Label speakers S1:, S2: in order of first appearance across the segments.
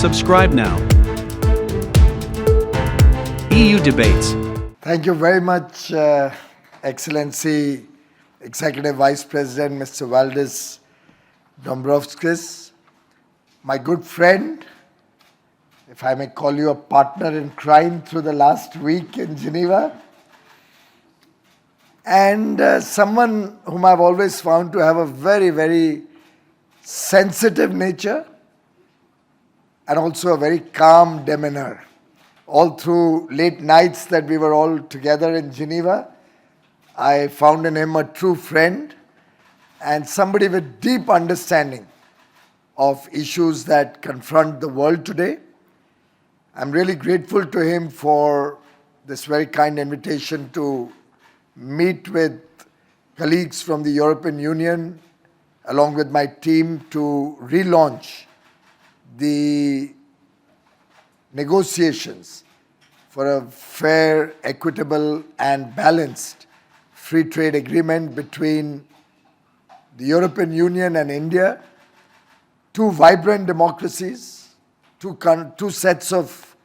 S1: Subscribe now. EU Debates.
S2: Thank you very much, Excellency Executive Vice President Mr. Valdis Dombrovskis, my good friend, if I may call you a partner in crime through the last week in Geneva, and someone whom I've always found to have a very, very sensitive nature and also a very calm demeanor. All through late nights that we were all together in Geneva, I found in him a true friend and somebody with deep understanding of issues that confront the world today. I'm really grateful to him for this very kind invitation to meet with colleagues from the European Union along with my team to relaunch the negotiations for a fair, equitable and balanced free trade agreement between the European Union and India, two vibrant democracies, two sets of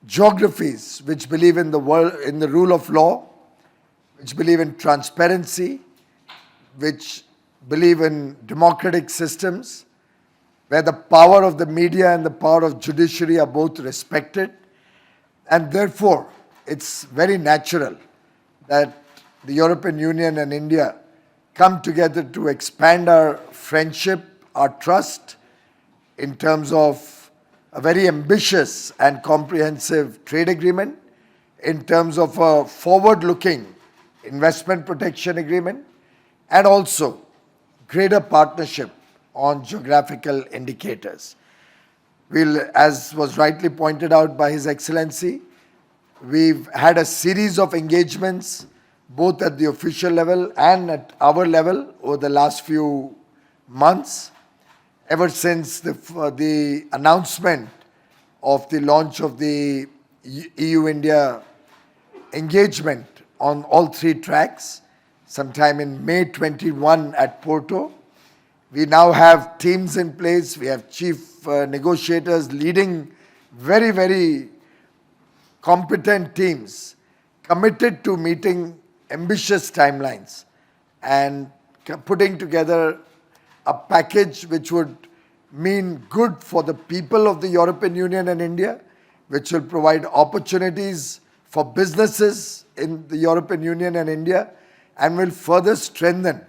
S2: geographies which believe in the rule of law, which believe in transparency, which believe in democratic systems, where the power of the media and the power of judiciary are both respected. And therefore, it's very natural that the European Union and India come together to expand our friendship, our trust, in terms of a very ambitious and comprehensive trade agreement, in terms of a forward-looking investment protection agreement, and also greater partnership on geographical indicators. As was rightly pointed out by His Excellency, we've had a series of engagements both at the official level and at our level over the last few months, ever since the announcement of the launch of the EU-India engagement on all three tracks, sometime in May 21 at Porto. We now have teams in place. We have chief negotiators leading very, very competent teams committed to meeting ambitious timelines and putting together a package which would mean good for the people of the European Union and India, which will provide opportunities for businesses in the European Union and India, and will further strengthen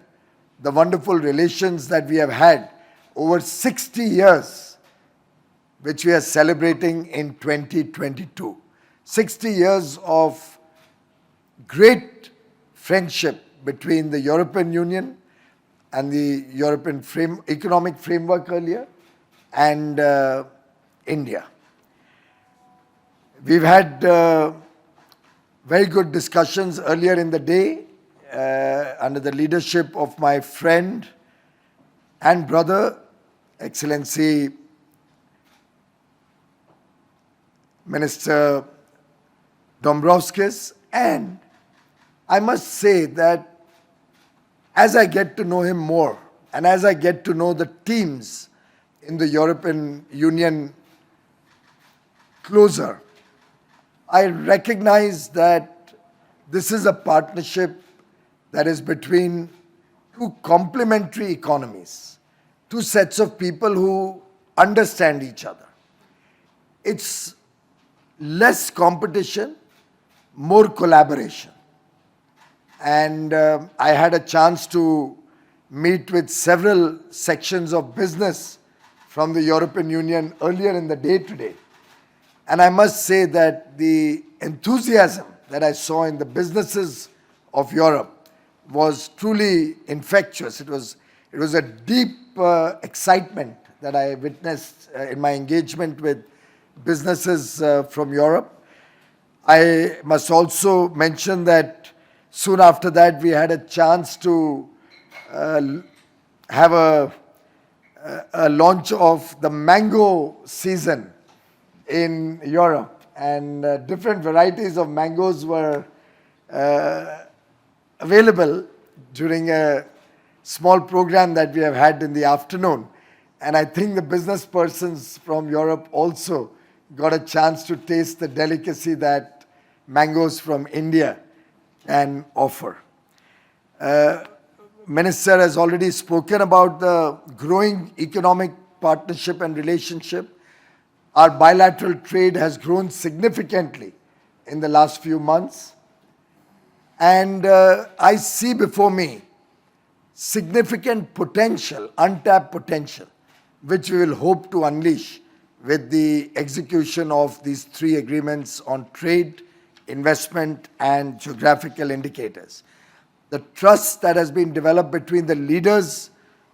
S2: the wonderful relations that we have had over 60 years, which we are celebrating in 2022. 60 years of great friendship between the European Union and the European economic framework earlier and India. We've had very good discussions earlier in the day under the leadership of my friend and brother, Excellency Minister Dombrovskis, and I must say that as I get to know him more and as I get to know the teams in the European Union closer, I recognize that this is a partnership that is between two complementary economies, two sets of people who understand each other. It's less competition, more collaboration. And I had a chance to meet with several sections of business from the European Union earlier in the day today. And I must say that the enthusiasm that I saw in the businesses of Europe was truly infectious. It was a deep excitement that I witnessed in my engagement with businesses from Europe. I must also mention that soon after that we had a chance to have a launch of the mango season in Europe, and different varieties of mangoes were available during a small program that we have had in the afternoon. And I think the business persons from Europe also got a chance to taste the delicacy that mangoes from India can offer. Minister has already spoken about the growing economic partnership and relationship. Our bilateral trade has grown significantly in the last few months. And I see before me significant potential, untapped potential, which we will hope to unleash with the execution of these 3 agreements on trade, investment, and geographical indicators. The trust that has been developed between the leaders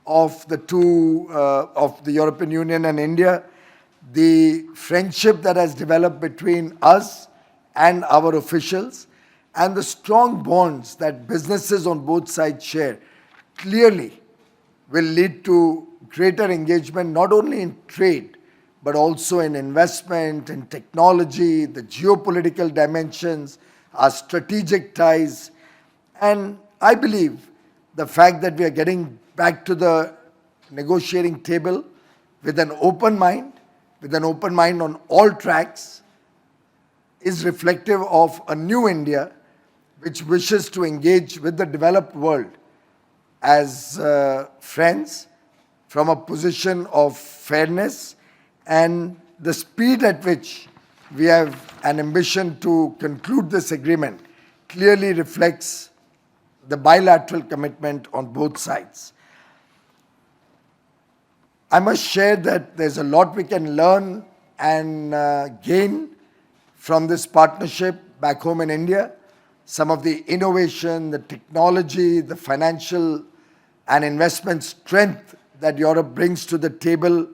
S2: of of the European Union and India, the friendship that has developed between us and our officials, and the strong bonds that businesses on both sides share, clearly will lead to greater engagement not only in trade, but also in investment, in technology, the geopolitical dimensions, our strategic ties. And I believe the fact that we are getting back to the negotiating table with an open mind on all tracks, is reflective of a new India which wishes to engage with the developed world as friends from a position of fairness, and the speed at which we have an ambition to conclude this agreement clearly reflects the bilateral commitment on both sides. I must share that there's a lot we can learn and gain from this partnership back home in India. Some of the innovation, the technology, the financial and investment strength that Europe brings to the table,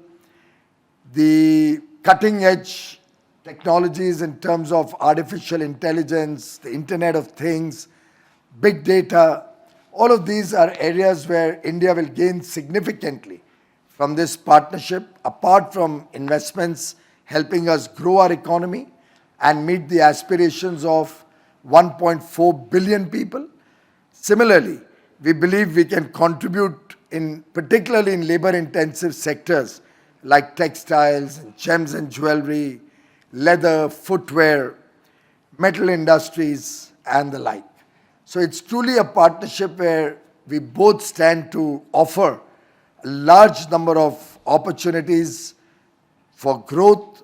S2: the cutting edge technologies in terms of artificial intelligence, the Internet of Things, big data, all of these are areas where India will gain significantly from this partnership, apart from investments helping us grow our economy and meet the aspirations of 1.4 billion people. Similarly, we believe we can contribute particularly in labor-intensive sectors like textiles, and gems and jewelry, leather, footwear, metal industries, and the like. So it's truly a partnership where we both stand to offer a large number of opportunities for growth,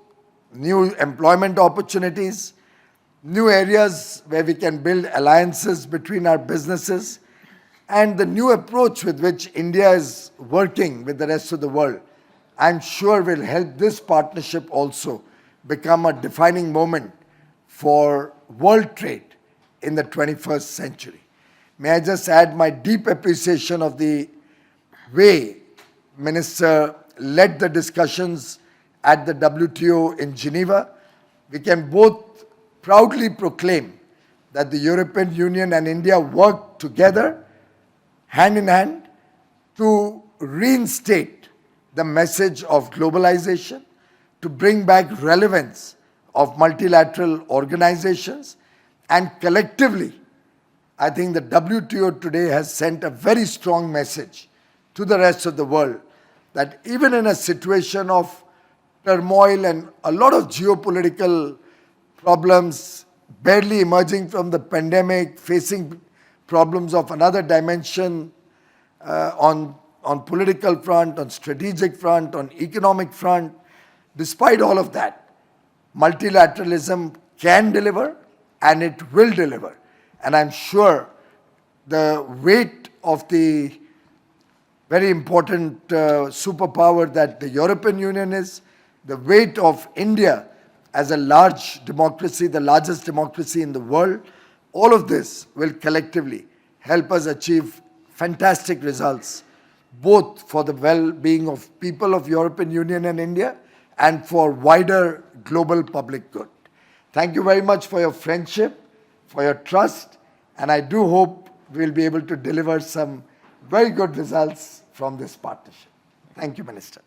S2: new employment opportunities, new areas where we can build alliances between our businesses, and the new approach with which India is working with the rest of the world, I'm sure will help this partnership also become a defining moment for world trade in the 21st century. May I just add my deep appreciation of the way Minister led the discussions at the WTO in Geneva. We can both proudly proclaim that the European Union and India work together, hand in hand, to reinstate the message of globalization, to bring back relevance of multilateral organizations, and collectively, I think the WTO today has sent a very strong message to the rest of the world that even in a situation of turmoil and a lot of geopolitical problems, barely emerging from the pandemic, facing problems of another dimension on political front, on strategic front, on economic front, despite all of that, multilateralism can deliver and it will deliver. And I'm sure the weight of the very important superpower that the European Union is, the weight of India as a large democracy, the largest democracy in the world, all of this will collectively help us achieve fantastic results, both for the well-being of people of European Union and India and for wider global public good. Thank you very much for your friendship, for your trust, and I do hope we'll be able to deliver some very good results from this partnership. Thank you, Minister.